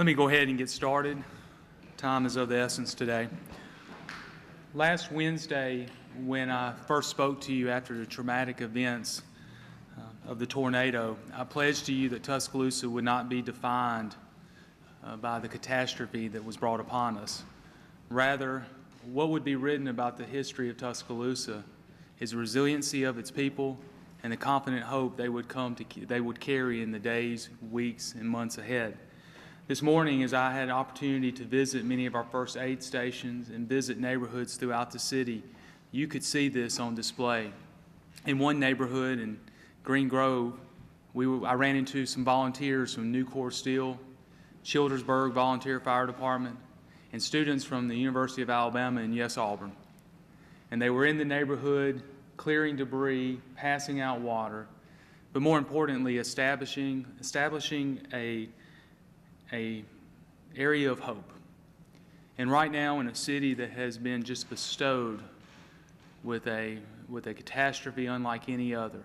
Let me go ahead and get started. Time is of the essence today. Last Wednesday, when I first spoke to you after the traumatic events of the tornado, I pledged to you that Tuscaloosa would not be defined by the catastrophe that was brought upon us. Rather, what would be written about the history of Tuscaloosa is the resiliency of its people and the confident hope they would carry in the days, weeks, and months ahead. This morning, as I had an opportunity to visit many of our first aid stations and visit neighborhoods throughout the city, you could see this on display. In one neighborhood in Green Grove, I ran into some volunteers from Nucor Steel, Childersburg Volunteer Fire Department, and students from the University of Alabama and Yes Auburn. And they were in the neighborhood clearing debris, passing out water, but more importantly, establishing a area of hope. And right now, in a city that has been just bestowed with a catastrophe unlike any other,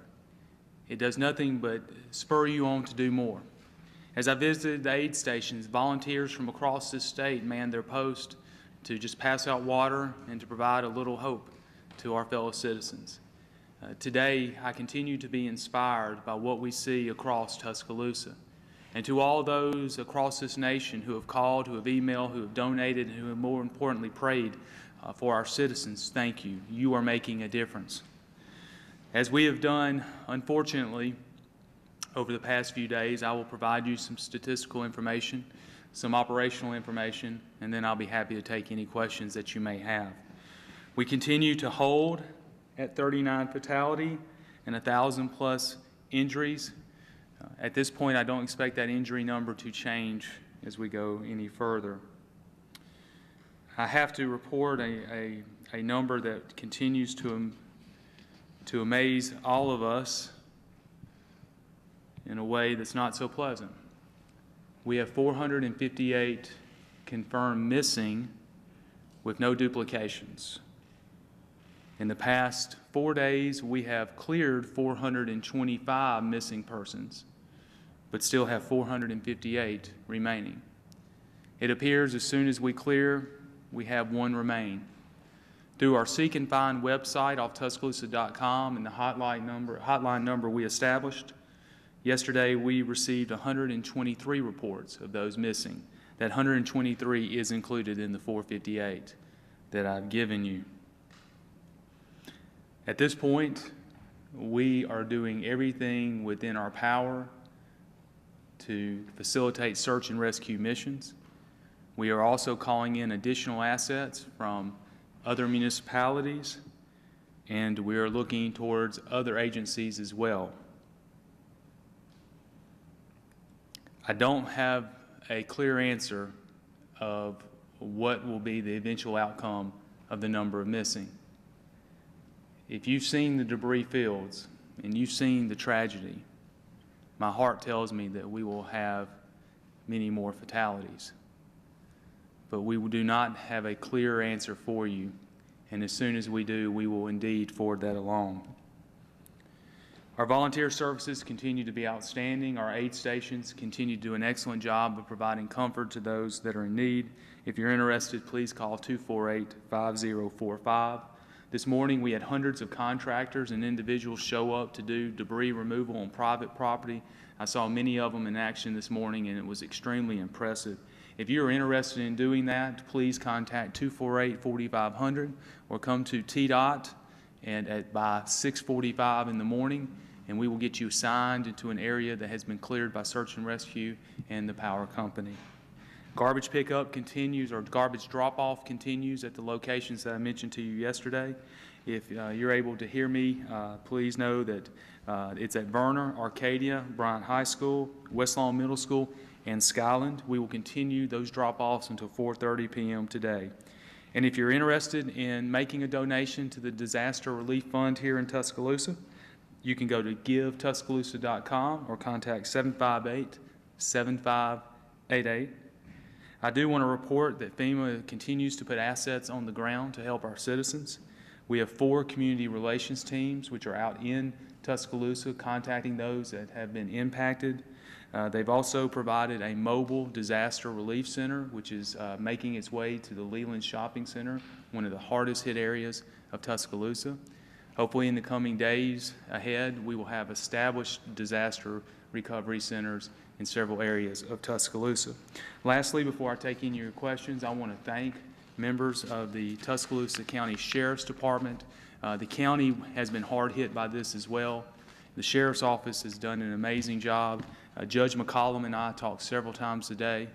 it does nothing but spur you on to do more. As I visited the aid stations, volunteers from across this state manned their post to just pass out water and to provide a little hope to our fellow citizens. Today, I continue to be inspired by what we see across Tuscaloosa. And to all those across this nation who have called, who have emailed, who have donated, and who have more importantly prayed for our citizens, thank you. You are making a difference. As we have done, unfortunately, over the past few days, I will provide you some statistical information, some operational information, and then I'll be happy to take any questions that you may have. We continue to hold at 39 fatality and 1,000 plus injuries. At this point, I don't expect that injury number to change as we go any further. I have to report a number that continues to amaze all of us in a way that's not so pleasant. We have 458 confirmed missing with no duplications. In the past 4 days, we have cleared 425 missing persons, but still have 458 remaining. It appears as soon as we clear, we have one remain. Through our Seek and Find website off Tuscaloosa.com and the hotline number we established, yesterday we received 123 reports of those missing. That 123 is included in the 458 that I've given you. At this point, we are doing everything within our power to facilitate search and rescue missions. We are also calling in additional assets from other municipalities, and we are looking towards other agencies as well. I don't have a clear answer of what will be the eventual outcome of the number of missing. If you've seen the debris fields and you've seen the tragedy, my heart tells me that we will have many more fatalities. But we do not have a clear answer for you, and as soon as we do, we will indeed forward that along. Our volunteer services continue to be outstanding. Our aid stations continue to do an excellent job of providing comfort to those that are in need. If you're interested, please call 248-5045. This morning, we had hundreds of contractors and individuals show up to do debris removal on private property. I saw many of them in action this morning, and it was extremely impressive. If you are interested in doing that, please contact 248-4500 or come to TDOT by 6:45 in the morning, and we will get you assigned into an area that has been cleared by search and rescue and the power company. Garbage pickup continues, or garbage drop-off continues at the locations that I mentioned to you yesterday. If you're able to hear me, please know that it's at Verner, Arcadia, Bryant High School, West Lawn Middle School, and Skyland. We will continue those drop-offs until 4:30 p.m. today. And if you're interested in making a donation to the Disaster Relief Fund here in Tuscaloosa, you can go to givetuscaloosa.com or contact 758-7588. I do want to report that FEMA continues to put assets on the ground to help our citizens. We have 4 community relations teams which are out in Tuscaloosa contacting those that have been impacted. They've also provided a mobile disaster relief center, which is making its way to the Leland Shopping Center, one of the hardest hit areas of Tuscaloosa. Hopefully in the coming days ahead, we will have established disaster recovery centers in several areas of Tuscaloosa. Lastly, before I take any of your questions, I want to thank members of the Tuscaloosa County Sheriff's Department. The county has been hard hit by this as well. The Sheriff's Office has done an amazing job. Judge McCollum and I talked several times a day.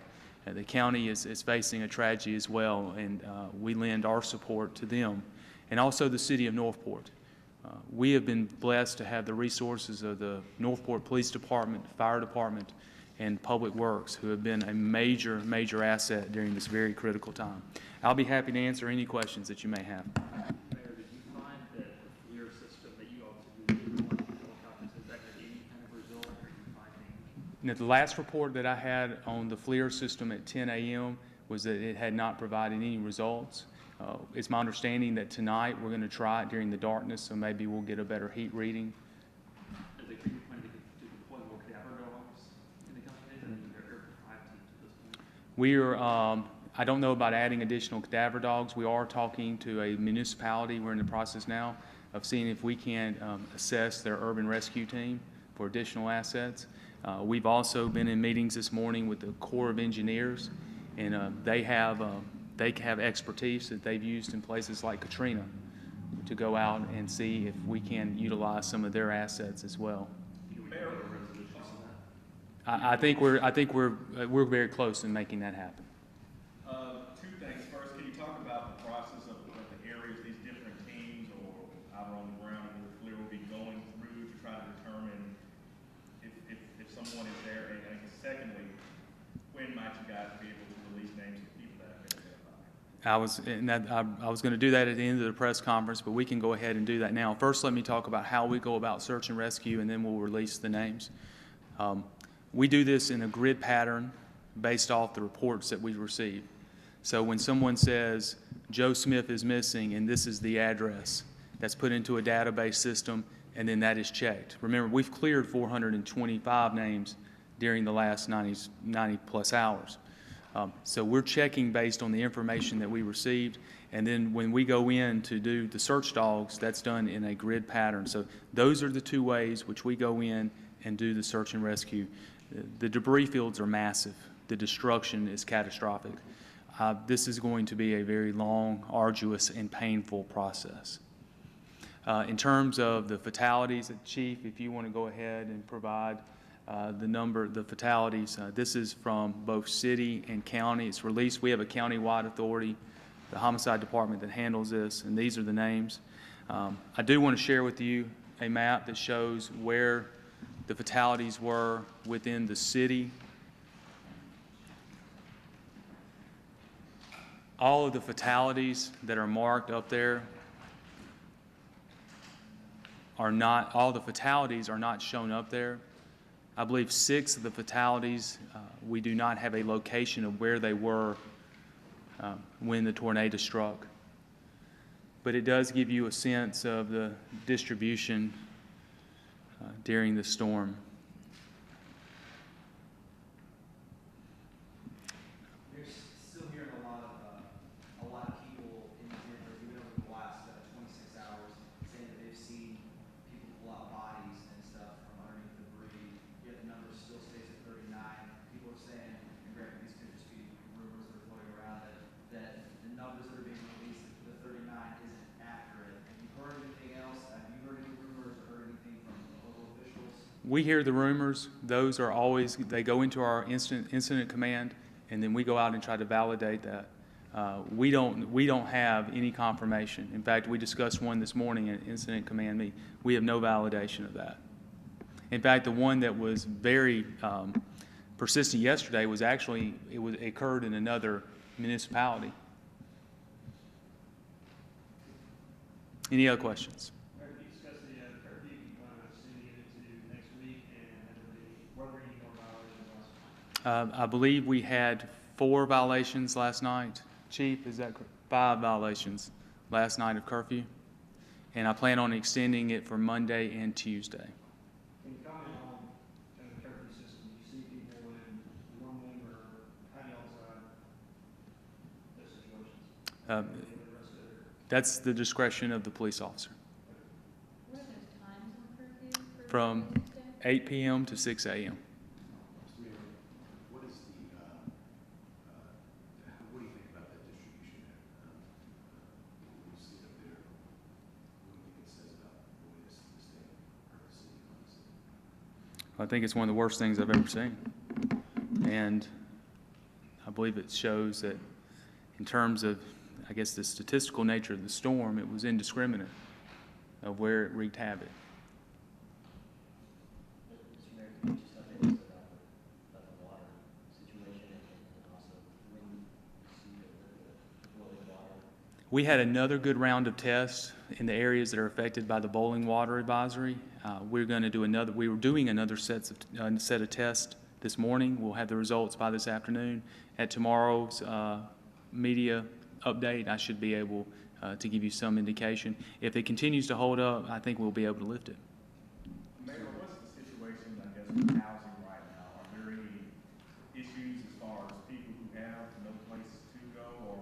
The county is facing a tragedy as well, and we lend our support to them. And also the city of Northport. We have been blessed to have the resources of the Northport Police Department, Fire Department, and Public Works, who have been a major, major asset during this very critical time. I'll be happy to answer any questions that you may have. Mayor, did you find that the FLIR system that you also do helicopters, has that had any kind of result, or are you finding? Now, the last report that I had on the FLIR system at 10 a.m. was that it had not provided any results. It's my understanding that tonight we're going to try it during the darkness, so maybe we'll get a better heat reading. Are they planning to deploy more cadaver dogs in the coming days, or are there 5 teams at this point? We are, I don't know about adding additional cadaver dogs. We are talking to a municipality. We're in the process now of seeing if we can assess their urban rescue team for additional assets. We've also been in meetings this morning with the Corps of Engineers, and they have expertise that they've used in places like Katrina to go out and see if we can utilize some of their assets as well. I think we're very close in making that happen. Two things. First, can you talk about the process of the areas these different teams or out on the ground in the FLIR will be going through to try to determine if someone is there? And secondly, when might you guys be able to release names of people that have been identified? I was going to do that at the end of the press conference, but we can go ahead and do that now. First, let me talk about how we go about search and rescue, and then we'll release the names. We do this in a grid pattern based off the reports that we receive. So when someone says Joe Smith is missing and this is the address, that's put into a database system, and then that is checked. Remember, we've cleared 425 names during the last 90 plus hours. So we're checking based on the information that we received, and then when we go in to do the search dogs, that's done in a grid pattern. So those are the two ways which we go in and do the search and rescue. The debris fields are massive. The destruction is catastrophic. This is going to be a very long, arduous, and painful process. In terms of the fatalities, Chief, if you want to go ahead and provide the fatalities. This is from both city and county. It's released. We have a county-wide authority, the homicide department, that handles this, and these are the names. I do want to share with you a map that shows where the fatalities were within the city. All of the fatalities that are marked up there are not, all the fatalities are not shown up there. I believe 6 of the fatalities, we do not have a location of where they were when the tornado struck. But it does give you a sense of the distribution during the storm. We're still hearing a lot of people in Denver, even over the last 26 hours, saying that they've seen people pull out bodies and stuff from underneath the debris. Yet the number still stays at 39. People are saying, and granted, these could just be rumors that are floating around, that the numbers that are being released, the 39, isn't accurate. Have you heard anything else? Have you heard any rumors or heard anything from local officials? We hear the rumors. Those are always, they go into our incident command, and then we go out and try to validate that. We don't have any confirmation. In fact, we discussed one this morning at incident command meeting. We have no validation of that. In fact, the one that was very persistent yesterday was actually, it occurred in another municipality. Any other questions? Can you discuss the curfew you plan on extending it into next week, and what were any more violations last night? I believe we had 4 violations last night. Chief, is that correct? 5 violations last night of curfew. And I plan on extending it for Monday and Tuesday. Can you comment on kind of the curfew system? Do you see That's the discretion of the police officer. What are those times on curfew for From Tuesday? 8 p.m. to 6 a.m. What is what do you think about that distribution? You see it up there. What do you think it says about the way this thing hurt the city, honestly? I think it's one of the worst things I've ever seen. And I believe it shows that in terms of, I guess, the statistical nature of the storm, it was indiscriminate of where it wreaked havoc. Mr. Mayor, can you just update us about the water situation and also when you see the boiling water? We had another good round of tests in the areas that are affected by the boiling water advisory. We're going to do another. We were doing another set of tests this morning. We'll have the results by this afternoon. At tomorrow's media update, I should be able to give you some indication. If it continues to hold up, I think we'll be able to lift it. Mayor, what's the situation, I guess, with housing right now? Are there any issues as far as people who have no place to go, or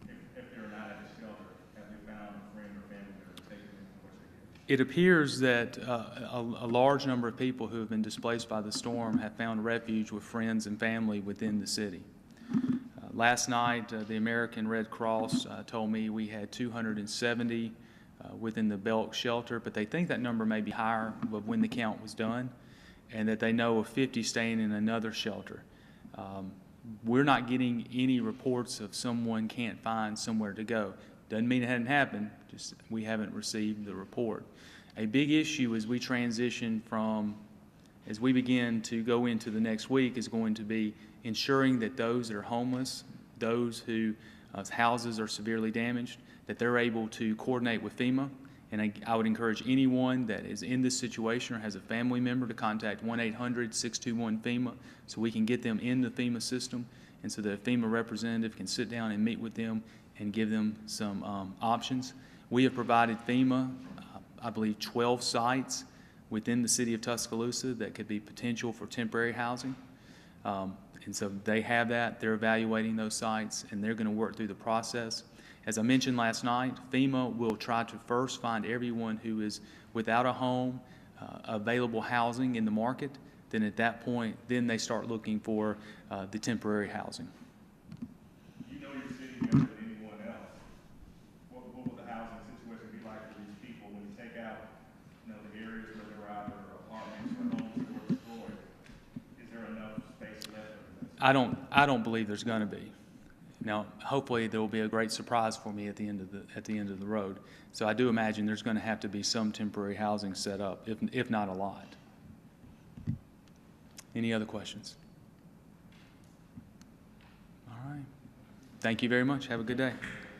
if they're not at a shelter, have they found a friend or family that are taking them to where they can? It appears that a large number of people who have been displaced by the storm have found refuge with friends and family within the city. Last night, the American Red Cross told me we had 270 within the Belk shelter, but they think that number may be higher of when the count was done, and that they know of 50 staying in another shelter. We're not getting any reports of someone can't find somewhere to go. Doesn't mean it hadn't happened, just we haven't received the report. A big issue as we transition as we begin to go into the next week is going to be ensuring that those that are homeless, those whose houses are severely damaged, that they're able to coordinate with FEMA. And I would encourage anyone that is in this situation or has a family member to contact 1-800-621-FEMA so we can get them in the FEMA system, and so that a FEMA representative can sit down and meet with them and give them some options. We have provided FEMA, I believe, 12 sites within the city of Tuscaloosa that could be potential for temporary housing. And so they have that. They're evaluating those sites, and they're going to work through the process. As I mentioned last night, FEMA will try to first find everyone who is without a home, available housing in the market. Then at that point, then they start looking for the temporary housing. You know your city better than anyone else. What would the housing situation be like for these people when you take out, the areas where they're either apartments or homes that were destroyed? Is there enough space left? I don't believe there's going to be. Now, hopefully there will be a great surprise for me at the end of the road. So I do imagine there's going to have to be some temporary housing set up, if not a lot. Any other questions? All right. Thank you very much. Have a good day.